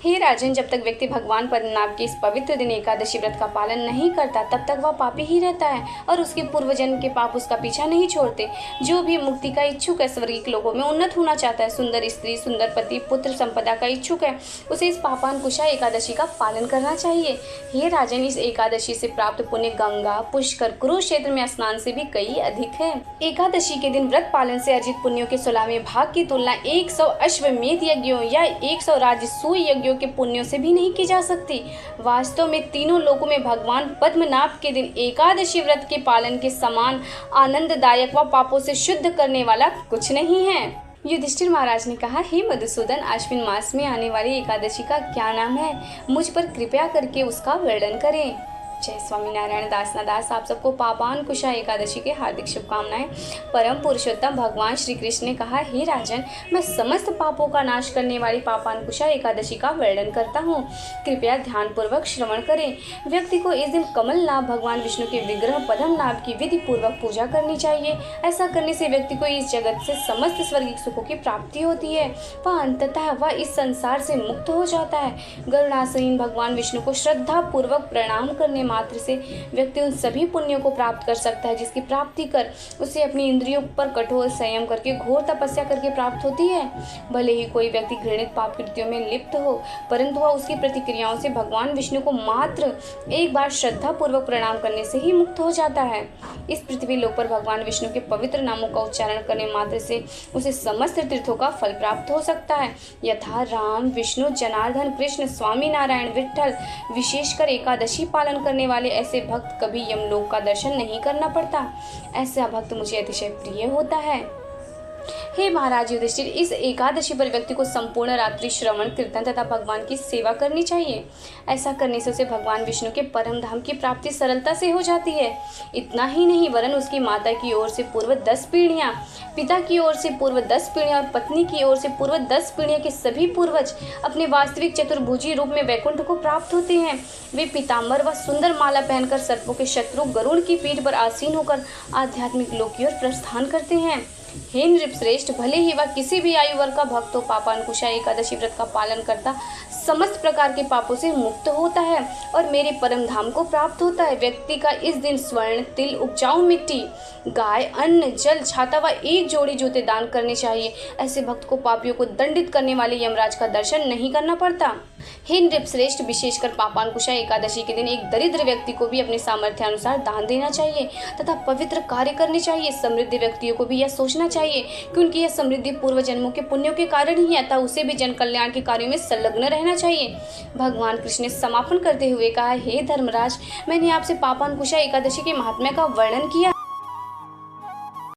हे राजन, जब तक व्यक्ति भगवान पद्मनाभ के इस पवित्र दिन एकादशी व्रत का पालन नहीं करता तब तक वह पापी ही रहता है और उसके पूर्व जन्म के पाप उसका पीछा नहीं छोड़ते। जो भी मुक्ति का इच्छुक है, स्वर्गीय लोकों में उन्नत होना चाहता है, सुंदर स्त्री, सुंदर पति, पुत्र संपदा का इच्छुक है, उसे इस पापांकुशा एकादशी का पालन करना चाहिए। हे राजन, इस एकादशी से प्राप्त पुण्य गंगा, पुष्कर, कुरुक्षेत्र में स्नान से भी कई अधिक है। एकादशी के दिन व्रत पालन से अर्जित पुण्यों के 16वें भाग की तुलना 100 अश्वमेध यज्ञों या 100 राजसूय यज्ञों के पुण्यों से भी नहीं की जा सकती। वास्तव में तीनों लोकों में भगवान पद्मनाभ के दिन एकादशी व्रत के पालन के समान आनंददायक व पापों से शुद्ध करने वाला कुछ नहीं है। युधिष्ठिर महाराज ने कहा, हे मधुसूदन, आश्विन मास में आने वाली एकादशी का क्या नाम है? मुझ पर कृपया करके उसका वर्णन करें। जय स्वामीनारायण दास। आप सबको पापांकुशा एकादशी के हार्दिक शुभकामनाएं। परम पुरुषोत्तम भगवान श्री कृष्ण ने कहा, हे राजन, मैं समस्त पापों का नाश करने वाली पापांकुशा एकादशी का वर्णन करता हूँ, कृपया ध्यान पूर्वक श्रवण करें। व्यक्ति को इस दिन कमल नाभ भगवान विष्णु के विग्रह पद्मनाभ की विधि पूर्वक पूजा करनी चाहिए। ऐसा करने से व्यक्ति को इस जगत से समस्त स्वर्गिक सुखों की प्राप्ति होती है। वह अंततः वह इस संसार से मुक्त हो जाता है। गरुड़ासीन भगवान विष्णु को श्रद्धा पूर्वक प्रणाम करने मात्र से व्यक्ति उन सभी पुण्यों को प्राप्त कर सकता है जिसकी प्राप्ति कर उसे अपनी इंद्रियों पर कठोर संयम करके घोर तपस्या करके प्राप्त होती है। भले ही कोई व्यक्ति घृणित पाप कृत्यों में लिप्त हो, परंतु वह उसकी प्रतिक्रियाओं से भगवान विष्णु को मात्र एक बार श्रद्धा पूर्वक प्रणाम करने से ही मुक्त हो जाता है। इस पृथ्वी लोक पर भगवान विष्णु के पवित्र नामों का उच्चारण करने मात्र से उसे समस्त तीर्थों का फल प्राप्त हो सकता है, यथा राम, विष्णु, जनार्दन, कृष्ण, स्वामी नारायण, विठ्ठल। विशेषकर एकादशी पालन करने वाले ऐसे भक्त कभी यमलोक का दर्शन नहीं करना पड़ता। ऐसा भक्त मुझे अतिशय प्रिय होता है। हे महाराज युधिष्ठिर, इस एकादशी पर व्यक्ति को संपूर्ण रात्रि श्रवण, कीर्तन तथा भगवान की सेवा करनी चाहिए। ऐसा करने से उसे भगवान विष्णु के परम धाम की प्राप्ति सरलता से हो जाती है। इतना ही नहीं, वरन उसकी माता की ओर से पूर्व 10 पीढ़ियां, पिता की ओर से पूर्व 10 पीढ़ियां और पत्नी की ओर से पूर्व 10 पीढ़ियां के सभी पूर्वज अपने वास्तविक चतुर्भुजी रूप में वैकुंठ को प्राप्त होते हैं। वे पीताम्बर व सुंदर माला पहनकर सर्पों के शत्रु गरुड़ की पीठ पर आसीन होकर आध्यात्मिक लोक की ओर प्रस्थान करते हैं। हे नृपश्रेष्ठ, भले ही वह किसी भी आयु वर्ग का भक्त हो, पापांकुशा एकादशी व्रत का पालन करता समस्त प्रकार के पापों से मुक्त होता है और मेरे परम धाम को प्राप्त होता है। व्यक्ति का इस दिन स्वर्ण, तिल, उपजाऊ मिट्टी, गाय, अन्न, जल, छाता व एक जोड़ी जूते दान करने चाहिए। ऐसे भक्त को पापियों को दंडित करने वाले यमराज का दर्शन नहीं करना पड़ता। हे नृपश्रेष्ठ, विशेषकर पापांकुशा एकादशी के दिन एक दरिद्र व्यक्ति को भी अपने सामर्थ्य अनुसार दान देना चाहिए तथा पवित्र कार्य करने चाहिए। समृद्ध व्यक्तियों को भी यह सोचना चाहिए कि उनकी यह समृद्धि पूर्व जन्मों के पुण्यों के कारण ही है, अतः उसे भी जन कल्याण के कार्यों में संलग्न रहना चाहिए। भगवान कृष्ण ने समापन करते हुए कहा, हे धर्मराज, मैंने आपसे पापांकुशा एकादशी के महात्म्य का वर्णन किया।